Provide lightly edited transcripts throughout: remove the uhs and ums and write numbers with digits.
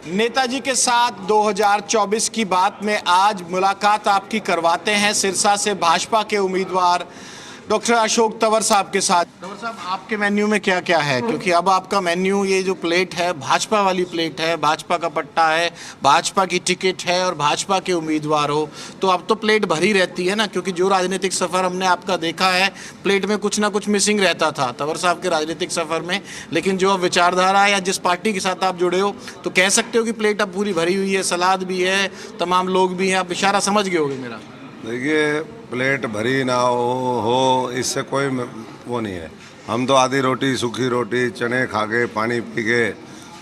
नेताजी के साथ 2024 की बात में आज मुलाकात आपकी करवाते हैं सिरसा से भाजपा के उम्मीदवार डॉक्टर अशोक तंवर साहब के साथ। तंवर साहब, आपके मेन्यू में क्या क्या है? क्योंकि अब आपका मेन्यू, ये जो प्लेट है भाजपा वाली प्लेट है, भाजपा का पट्टा है, भाजपा की टिकट है और भाजपा के उम्मीदवार हो, तो अब तो प्लेट भरी रहती है ना। क्योंकि जो राजनीतिक सफ़र हमने आपका देखा है, प्लेट में कुछ ना कुछ मिसिंग रहता था तंवर साहब के राजनीतिक सफ़र में। लेकिन जो अब विचारधारा है या जिस पार्टी के साथ आप जुड़े हो, तो कह सकते हो कि प्लेट अब पूरी भरी हुई है, सलाद भी है, तमाम लोग भी हैं। आप इशारा समझ गए होगे मेरा। देखिए, प्लेट भरी ना हो इससे कोई वो नहीं है। हम तो आधी रोटी, सूखी रोटी, चने खा के, पानी पी के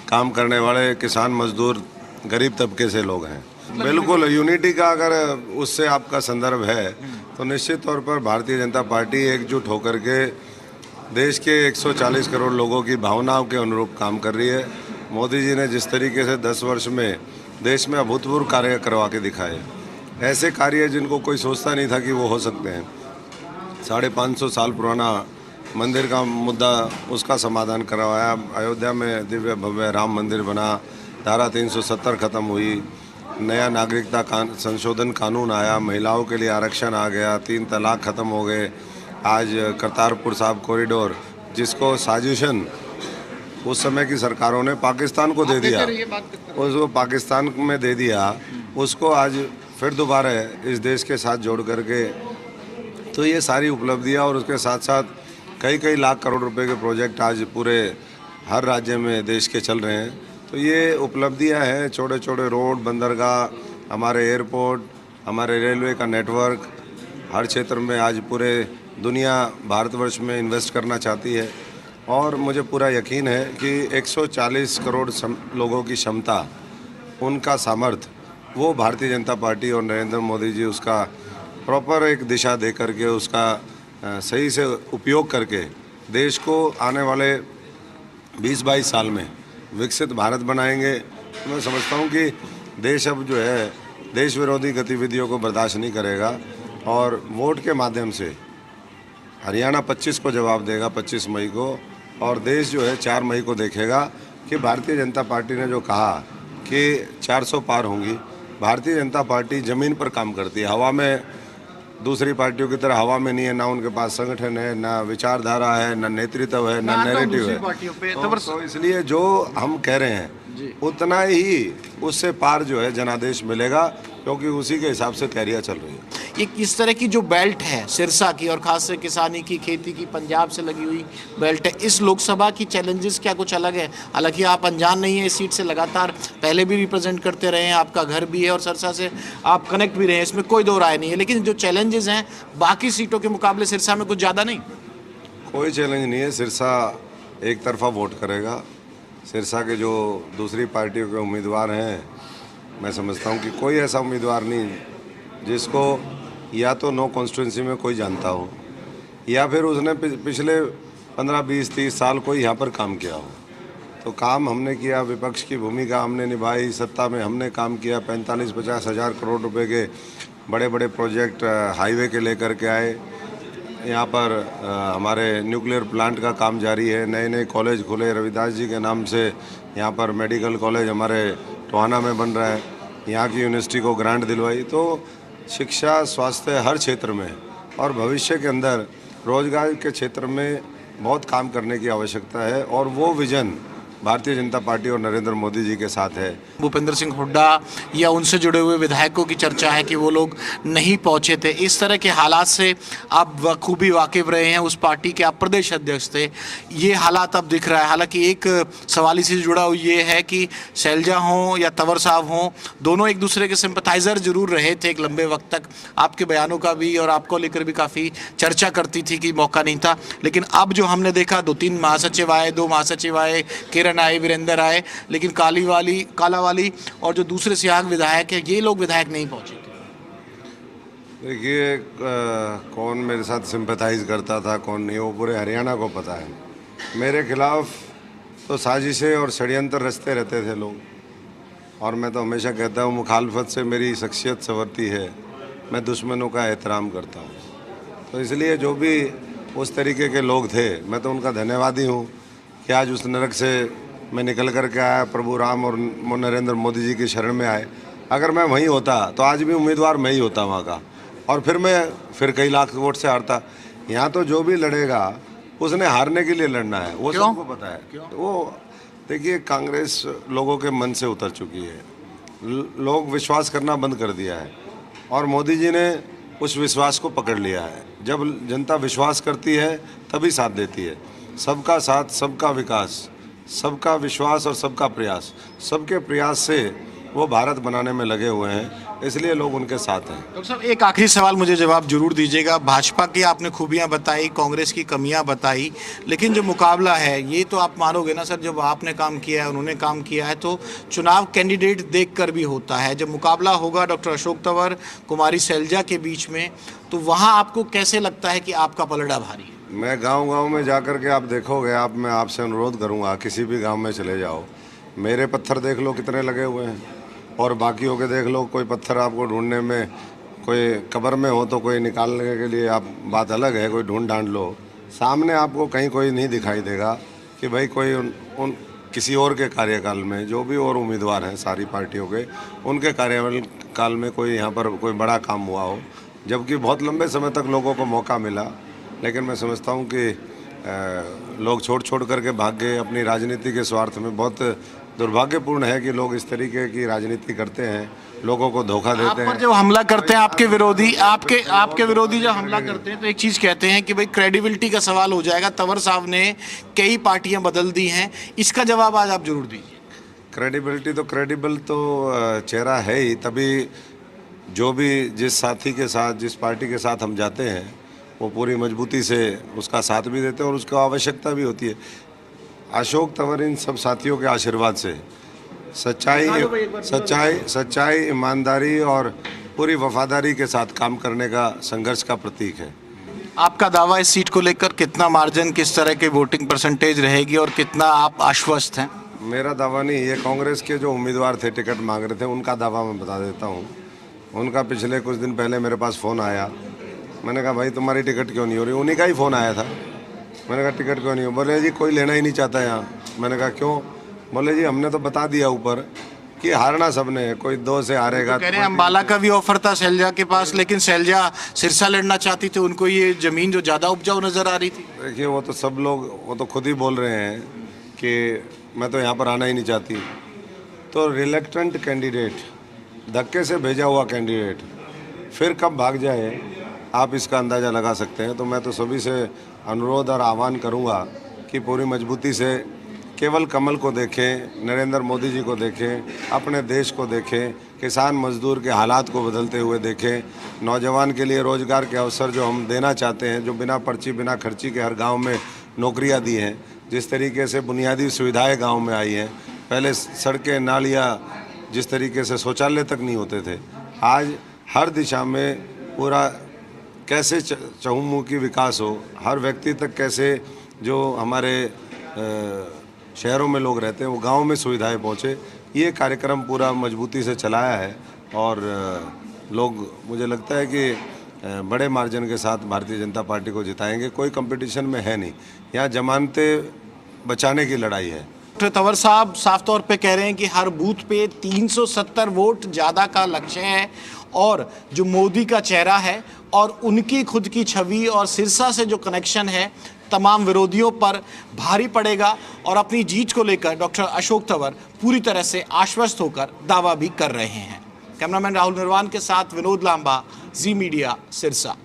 काम करने वाले किसान मजदूर गरीब तबके से लोग हैं। बिल्कुल यूनिटी का अगर उससे आपका संदर्भ है तो निश्चित तौर पर भारतीय जनता पार्टी एकजुट होकर के देश के 140 करोड़ लोगों की भावनाओं के अनुरूप काम कर रही है। मोदी जी ने जिस तरीके से 10 वर्ष में देश में अभूतपूर्व कार्य करवा के दिखाए, ऐसे कार्य जिनको कोई सोचता नहीं था कि वो हो सकते हैं। 550 साल पुराना मंदिर का मुद्दा, उसका समाधान करवाया। अयोध्या में दिव्य भव्य राम मंदिर बना, धारा 370 खत्म हुई, नया नागरिकता संशोधन कानून आया, महिलाओं के लिए आरक्षण आ गया, 3 तलाक खत्म हो गए। आज करतारपुर साहिब कॉरिडोर, जिसको साजिशन उस समय की सरकारों ने पाकिस्तान को दे दिया, उसको पाकिस्तान में दे दिया, उसको आज फिर दोबारा इस देश के साथ जोड़ करके, तो ये सारी उपलब्धियाँ और उसके साथ साथ कई लाख करोड़ रुपए के प्रोजेक्ट आज पूरे हर राज्य में देश के चल रहे हैं। तो ये उपलब्धियाँ हैं। छोटे छोटे रोड, बंदरगाह, हमारे एयरपोर्ट, हमारे रेलवे का नेटवर्क, हर क्षेत्र में आज पूरे दुनिया भारतवर्ष में इन्वेस्ट करना चाहती है। और मुझे पूरा यकीन है कि 140 करोड़ लोगों की क्षमता, उनका सामर्थ्य, वो भारतीय जनता पार्टी और नरेंद्र मोदी जी उसका प्रॉपर एक दिशा दे करके, उसका सही से उपयोग करके देश को आने वाले 20-22 साल में विकसित भारत बनाएंगे। मैं समझता हूँ कि देश अब जो है देश विरोधी गतिविधियों को बर्दाश्त नहीं करेगा और वोट के माध्यम से हरियाणा 25 को जवाब देगा, 25 मई को, और देश जो है 4 मई को देखेगा कि भारतीय जनता पार्टी ने जो कहा कि 400 पार होंगी। भारतीय जनता पार्टी ज़मीन पर काम करती है, हवा में दूसरी पार्टियों की तरह हवा में नहीं है। ना उनके पास संगठन है, ना विचारधारा है, ना नेतृत्व है, ना नैरेटिव है। तो इसलिए जो हम कह रहे हैं उतना ही उससे पार जो है जनादेश मिलेगा, क्योंकि उसी के हिसाब से तैयारियां चल रही है। ये इस तरह की जो बेल्ट है सिरसा की, और खास से किसानी की, खेती की, पंजाब से लगी हुई बेल्ट है, इस लोकसभा की चैलेंजेस क्या कुछ अलग है? हालांकि आप अनजान नहीं है, इस सीट से लगातार पहले भी रिप्रेजेंट करते रहे हैं, आपका घर भी है और सिरसा से आप कनेक्ट भी रहे हैं, इसमें कोई दो राय नहीं है। लेकिन जो चैलेंजेस हैं बाकी सीटों के मुकाबले सिरसा में कुछ ज़्यादा नहीं? कोई चैलेंज नहीं है। सिरसा एक तरफा वोट करेगा। सिरसा के जो दूसरी पार्टियों के उम्मीदवार हैं, मैं समझता हूं कि कोई ऐसा उम्मीदवार नहीं जिसको या तो नो कॉन्स्टिट्यूंसी में कोई जानता हो, या फिर उसने पिछले 15, 20, 30 साल कोई यहाँ पर काम किया हो। तो काम हमने किया, विपक्ष की भूमिका हमने निभाई, सत्ता में हमने काम किया। 45-50 हज़ार करोड़ रुपए के बड़े बड़े प्रोजेक्ट हाईवे के लेकर के आए। यहाँ पर हमारे न्यूक्लियर प्लांट का काम जारी है, नए नए कॉलेज खुले, रविदास जी के नाम से यहाँ पर मेडिकल कॉलेज हमारे टोहाना में बन रहा है, यहाँ की यूनिवर्सिटी को ग्रांट दिलवाई। तो शिक्षा, स्वास्थ्य, हर क्षेत्र में, और भविष्य के अंदर रोजगार के क्षेत्र में बहुत काम करने की आवश्यकता है, और वो विजन भारतीय जनता पार्टी और नरेंद्र मोदी जी के साथ है। भूपेंद्र सिंह हुड्डा या उनसे जुड़े हुए विधायकों की चर्चा है कि वो लोग नहीं पहुंचे थे। इस तरह के हालात से आप बखूबी वाकिफ रहे हैं, उस पार्टी के आप प्रदेश अध्यक्ष थे, ये हालात अब दिख रहा है। हालांकि एक सवाल इसी से जुड़ा हुआ ये है कि शैलजा हों या तंवर साहब हों, दोनों एक दूसरे के सिंपथाइज़र जरूर रहे थे एक लंबे वक्त तक। आपके बयानों का भी और आपको लेकर भी काफ़ी चर्चा करती थी कि मौका नहीं था। लेकिन अब जो हमने देखा, 2-3 महासचिव आए, 2 महासचिव आए, किरण आए, वीरेंद्र आए, लेकिन कालावाली और जो दूसरे सियाग विधायक है, ये लोग विधायक नहीं पहुंचे थे। देखिए, कौन मेरे साथ सिंपैथाइज करता था, कौन नहीं, वो पूरे हरियाणा को पता है। मेरे खिलाफ तो साजिशें और षड्यंत्र रचते रहते थे लोग, और मैं तो हमेशा कहता हूँ मुखालफत से मेरी शख्सियत संवरती है, मैं दुश्मनों का एहतराम करता हूँ। तो इसलिए जो भी उस तरीके के लोग थे, मैं तो उनका धन्यवादी हूँ कि आज उस नरक से मैं निकल कर के आया, प्रभु राम और नरेंद्र मोदी जी की शरण में आए। अगर मैं वहीं होता तो आज भी उम्मीदवार मैं ही होता वहाँ का, और फिर कई लाख वोट से हारता। यहाँ तो जो भी लड़ेगा उसने हारने के लिए लड़ना है, वो सबको पता है। वो देखिए, कांग्रेस लोगों के मन से उतर चुकी है, लोग विश्वास करना बंद कर दिया है, और मोदी जी ने उस विश्वास को पकड़ लिया है। जब जनता विश्वास करती है तभी साथ देती है। सबका साथ, सबका विकास, सबका विश्वास और सबका प्रयास, सबके प्रयास से वो भारत बनाने में लगे हुए हैं, इसलिए लोग उनके साथ हैं। डॉक्टर साहब, एक आखिरी सवाल मुझे जवाब जरूर दीजिएगा। भाजपा की आपने खूबियां बताई, कांग्रेस की कमियां बताई, लेकिन जो मुकाबला है ये तो आप मानोगे ना सर, जब आपने काम किया है, उन्होंने काम किया है, तो चुनाव कैंडिडेट देखकर भी होता है। जब मुकाबला होगा डॉक्टर अशोक तंवर, कुमारी सैलजा के बीच में, तो वहाँ आपको कैसे लगता है कि आपका पलड़ा भारी है? मैं गांव-गांव में जाकर के आप देखोगे, मैं आपसे अनुरोध करूंगा, किसी भी गांव में चले जाओ, मेरे पत्थर देख लो कितने लगे हुए हैं, और बाकियों के देख लो। कोई पत्थर आपको ढूंढने में, कोई कब्र में हो तो कोई निकालने के लिए आप बात अलग है, कोई ढूंढ ढांड लो, सामने आपको कहीं कोई नहीं दिखाई देगा कि भाई कोई उन किसी और के कार्यकाल में, जो भी और उम्मीदवार हैं सारी पार्टियों के, उनके कार्यकाल में कोई यहाँ पर कोई बड़ा काम हुआ हो, जबकि बहुत लंबे समय तक लोगों को मौका मिला। लेकिन मैं समझता हूँ कि लोग छोड़ करके भाग गए अपनी राजनीति के स्वार्थ में। बहुत दुर्भाग्यपूर्ण है कि लोग इस तरीके की राजनीति करते हैं, लोगों को धोखा देते हैं। जब हमला करते हैं आपके विरोधी जब हमला करते हैं, तो एक चीज़ कहते हैं कि भाई क्रेडिबिलिटी का सवाल हो जाएगा। तंवर साहब ने कई पार्टियां बदल दी हैं, इसका जवाब आज आप जरूर दीजिए। क्रेडिबिलिटी तो क्रेडिबल तो चेहरा है ही, तभी जो भी जिस साथी के साथ, जिस पार्टी के साथ हम जाते हैं, वो पूरी मजबूती से उसका साथ भी देते हैं और उसको आवश्यकता भी होती है। अशोक तंवर इन सब साथियों के आशीर्वाद से सच्चाई, ईमानदारी और पूरी वफादारी के साथ काम करने का संघर्ष का प्रतीक है। आपका दावा इस सीट को लेकर, कितना मार्जिन, किस तरह की वोटिंग परसेंटेज रहेगी और कितना आप आश्वस्त हैं? मेरा दावा नहीं, ये कांग्रेस के जो उम्मीदवार थे, टिकट मांग रहे थे, उनका दावा मैं बता देता हूँ। उनका पिछले कुछ दिन पहले मेरे पास फ़ोन आया, मैंने कहा भाई तुम्हारी टिकट क्यों नहीं हो रही? उन्हीं का ही फ़ोन आया था। मैंने कहा टिकट क्यों नहीं हो? बोले जी कोई लेना ही नहीं चाहता यहाँ। मैंने कहा क्यों? बोले जी हमने तो बता दिया ऊपर कि हारना सबने, कोई 2 से हारेगा। तो कह रहे हैं अम्बाला का भी ऑफर था सैलजा के पास, लेकिन सैलजा सिरसा लड़ना चाहती थी, उनको ये ज़मीन जो ज़्यादा उपजाऊ नज़र आ रही थी। देखिए, वो तो सब लोग, वो तो खुद ही बोल रहे हैं कि मैं तो यहाँ पर आना ही नहीं चाहती। तो रिलेक्टेंट कैंडिडेट, धक्के से भेजा हुआ कैंडिडेट फिर कब भाग जाए, आप इसका अंदाज़ा लगा सकते हैं। तो मैं तो सभी से अनुरोध और आह्वान करूंगा कि पूरी मजबूती से केवल कमल को देखें, नरेंद्र मोदी जी को देखें, अपने देश को देखें, किसान मजदूर के हालात को बदलते हुए देखें, नौजवान के लिए रोज़गार के अवसर जो हम देना चाहते हैं, जो बिना पर्ची बिना खर्ची के हर गांव में नौकरियां दी हैं, जिस तरीके से बुनियादी सुविधाएं गांव में आई हैं, पहले सड़कें, नालियाँ, जिस तरीके से शौचालय तक नहीं होते थे, आज हर दिशा में पूरा कैसे चहुमुखी विकास हो, हर व्यक्ति तक कैसे जो हमारे शहरों में लोग रहते हैं वो गांव में सुविधाएं पहुंचे, ये कार्यक्रम पूरा मजबूती से चलाया है। और लोग, मुझे लगता है कि बड़े मार्जिन के साथ भारतीय जनता पार्टी को जिताएंगे। कोई कंपटीशन में है नहीं, यहाँ जमानतें बचाने की लड़ाई है। डॉक्टर तंवर साहब साफ तौर पे कह रहे हैं कि हर बूथ पे 370 वोट ज़्यादा का लक्ष्य है, और जो मोदी का चेहरा है और उनकी खुद की छवि और सिरसा से जो कनेक्शन है, तमाम विरोधियों पर भारी पड़ेगा। और अपनी जीत को लेकर डॉक्टर अशोक तंवर पूरी तरह से आश्वस्त होकर दावा भी कर रहे हैं। कैमरामैन राहुल निर्वाण के साथ विनोद लांबा, जी मीडिया, सिरसा।